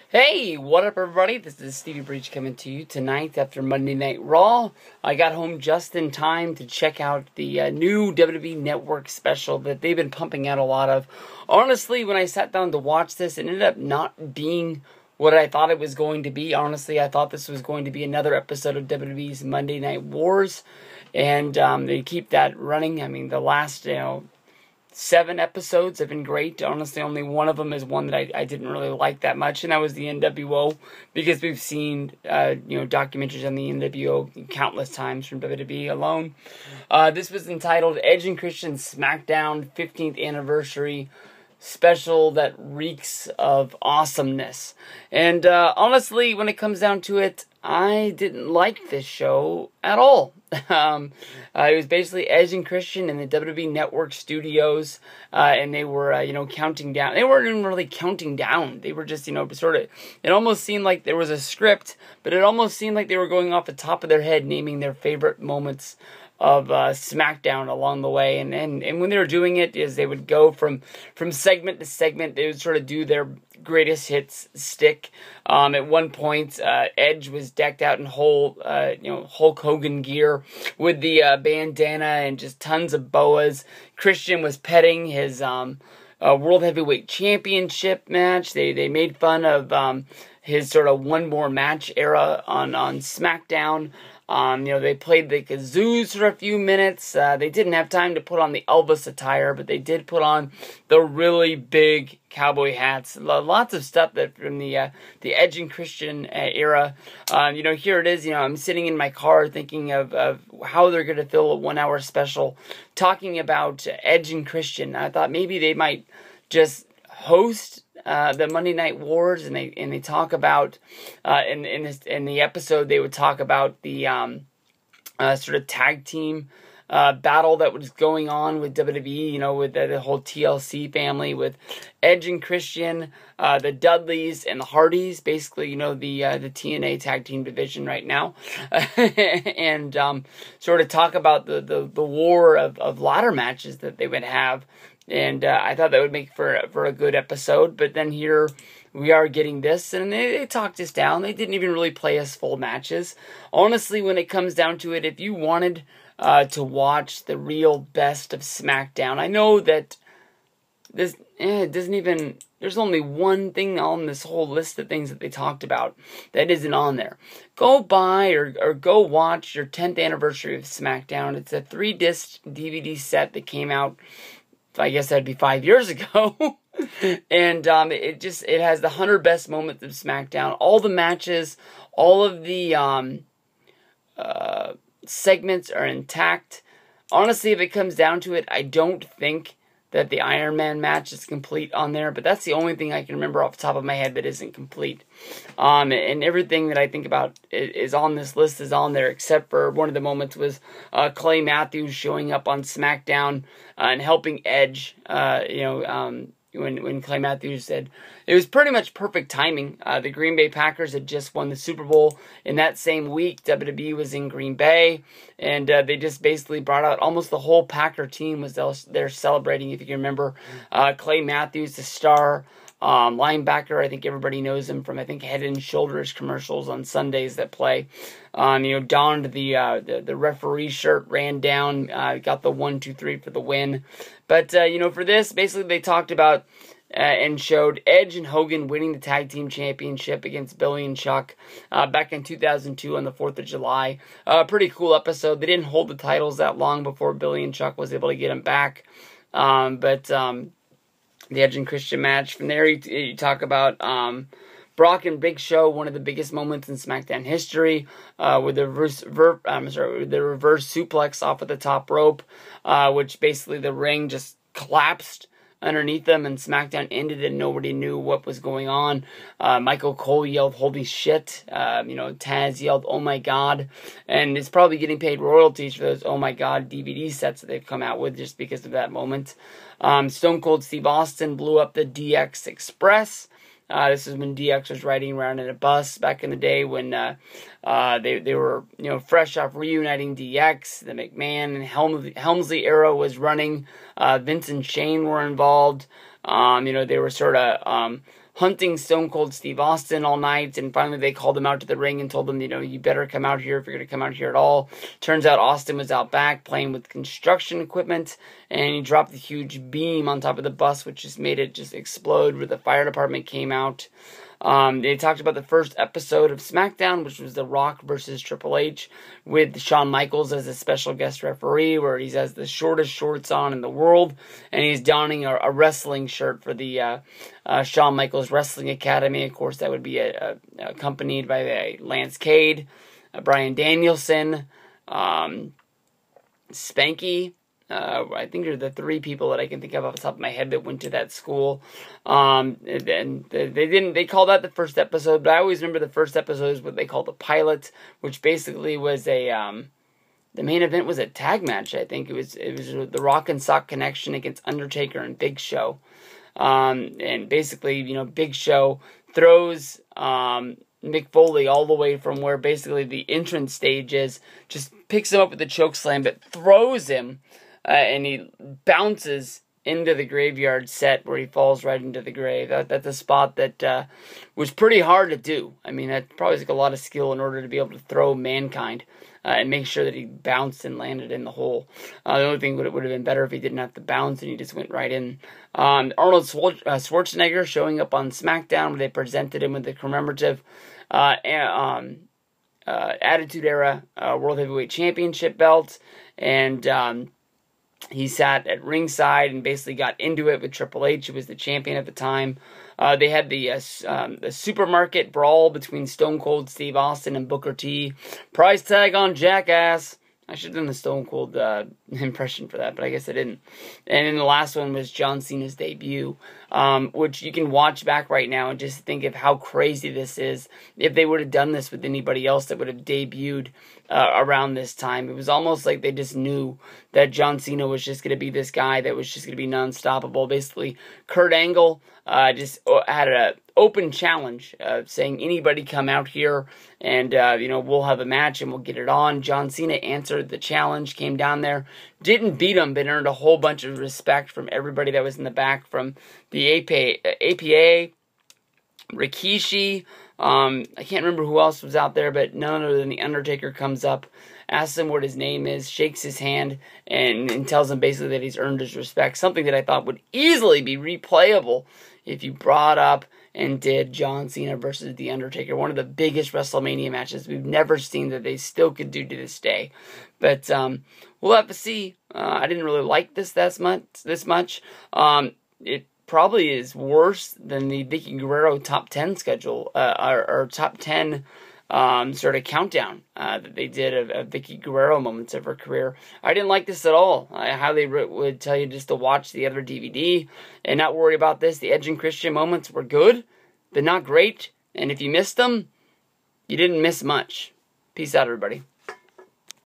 Hey, what up everybody? This is Stevie Breach coming to you tonight after Monday Night Raw. I got home just in time to check out the new WWE Network special that they've been pumping out a lot of. Honestly, when I sat down to watch this, it ended up not being what I thought it was going to be. Honestly, I thought this was going to be another episode of WWE's Monday Night Wars, and they keep that running. I mean, the last, 7 episodes have been great. Honestly, only one of them is one that I didn't really like that much, and that was the NWO, because we've seen, documentaries on the NWO countless times from WWE alone. This was entitled Edge and Christian SmackDown 15th Anniversary Special that reeks of awesomeness. And honestly, when it comes down to it, I didn't like this show at all. It was basically Edge and Christian in the WWE Network studios, and they were, counting down. They weren't even really counting down. They were just, sort of, it almost seemed like there was a script, but it almost seemed like they were going off the top of their head, naming their favorite moments of SmackDown along the way, and when they were doing it, is they would go from segment to segment. They would sort of do their greatest hits stick. At one point, Edge was decked out in whole, Hulk Hogan gear with the bandana and just tons of boas. Christian was petting his World Heavyweight Championship match. They made fun of his sort of one more match era on SmackDown. They played the kazoos for a few minutes. They didn't have time to put on the Elvis attire, but they did put on the really big cowboy hats. Lots of stuff that from the Edge and Christian era. Here it is. I'm sitting in my car thinking of how they're going to fill a 1-hour special talking about Edge and Christian. I thought maybe they might just host the Monday Night Wars, and they talk about in the episode they would talk about the sort of tag team battle that was going on with WWE, with the whole TLC family, with Edge and Christian, the Dudleys and the Hardys, basically, the TNA tag team division right now, and sort of talk about the war of ladder matches that they would have. And I thought that would make for a good episode. But then here we are getting this, and they talked us down. They didn't even really play us full matches. Honestly, when it comes down to it, if you wanted to watch the real best of SmackDown, I know that this it doesn't even. There's only one thing on this whole list of things that they talked about that isn't on there. Go buy or go watch your 10th anniversary of SmackDown. It's a 3-disc DVD set that came out, I guess that'd be 5 years ago. And it has the 100 best moments of SmackDown. All the matches, all of the segments are intact. Honestly, if it comes down to it, I don't think that the Iron Man match is complete on there, but that's the only thing I can remember off the top of my head that isn't complete. And everything that I think about is on this list is on there, except for one of the moments was Clay Matthews showing up on SmackDown and helping Edge, when Clay Matthews said it was pretty much perfect timing. The Green Bay Packers had just won the Super Bowl. In that same week, WWE was in Green Bay, and they just basically brought out almost the whole Packer team was there celebrating. If you can remember, Clay Matthews, the star linebacker, I think everybody knows him from Head and Shoulders commercials on Sundays that play. Donned the referee shirt, ran down, got the 1, 2, 3 for the win. But for this, basically they talked about and showed Edge and Hogan winning the tag team championship against Billy and Chuck back in 2002 on the 4th of July. Pretty cool episode. They didn't hold the titles that long before Billy and Chuck was able to get them back. But the Edge and Christian match. From there, you talk about Brock and Big Show, one of the biggest moments in SmackDown history, with the reverse suplex off of the top rope, which basically the ring just collapsed underneath them, and SmackDown ended and nobody knew what was going on. Michael Cole yelled, "Holy shit!" Taz yelled, "Oh my god!" And it's probably getting paid royalties for those "Oh my god" DVD sets that they've come out with just because of that moment. Stone Cold Steve Austin blew up the DX Express. This is when DX was riding around in a bus back in the day when they were fresh off reuniting DX. The McMahon and Helmsley era was running. Vince and Shane were involved. They were sort of hunting Stone Cold Steve Austin all night, and finally they called him out to the ring and told him, you know, you better come out here if you're going to come out here at all. Turns out Austin was out back playing with construction equipment, and he dropped a huge beam on top of the bus, which just made it just explode, where the fire department came out. They talked about the first episode of SmackDown, which was The Rock versus Triple H, with Shawn Michaels as a special guest referee, where he has the shortest shorts on in the world, and he's donning a wrestling shirt for the Shawn Michaels Wrestling Academy. Of course, that would be accompanied by Lance Cade, Bryan Danielson, Spanky. I think are the three people that I can think of off the top of my head that went to that school. And they called that the first episode, but I always remember the first episode is what they called the pilot, which basically was the main event was a tag match. I think it was the Rock and Sock Connection against Undertaker and Big Show. And basically, you know, Big Show throws Mick Foley all the way from where basically the entrance stage is, just picks him up with a choke slam, but throws him. And he bounces into the graveyard set where he falls right into the grave. That's a spot that was pretty hard to do. I mean, that probably took a lot of skill in order to be able to throw Mankind and make sure that he bounced and landed in the hole. The only thing would have been better if he didn't have to bounce and he just went right in. Arnold Schwarzenegger showing up on SmackDown, where they presented him with the commemorative Attitude Era World Heavyweight Championship belt, and he sat at ringside and basically got into it with Triple H, who was the champion at the time. They had the supermarket brawl between Stone Cold Steve Austin and Booker T. Price tag on Jackass. I should have done the Stone Cold impression for that, but I guess I didn't. And then the last one was John Cena's debut, which you can watch back right now and just think of how crazy this is. If they would have done this with anybody else that would have debuted around this time, it was almost like they just knew that John Cena was just going to be this guy that was just going to be non-stoppable. Basically, Kurt Angle just had an open challenge saying, anybody come out here and, you know, we'll have a match and we'll get it on. John Cena answered the challenge, came down there, didn't beat him, but earned a whole bunch of respect from everybody that was in the back, from the APA, Rikishi, I can't remember who else was out there, but none other than The Undertaker comes up, asks him what his name is, shakes his hand, and tells him basically that he's earned his respect. Something that I thought would easily be replayable if you brought up and did John Cena versus The Undertaker. One of the biggest WrestleMania matches we've never seen that they still could do to this day. But we'll have to see. I didn't really like this much. It probably is worse than the Vicky Guerrero top 10 schedule, or top 10 sort of countdown that they did of Vicky Guerrero moments of her career. I didn't like this at all. I highly would tell you just to watch the other DVD and not worry about this. The Edge and Christian moments were good, but not great. And if you missed them, you didn't miss much. Peace out, everybody.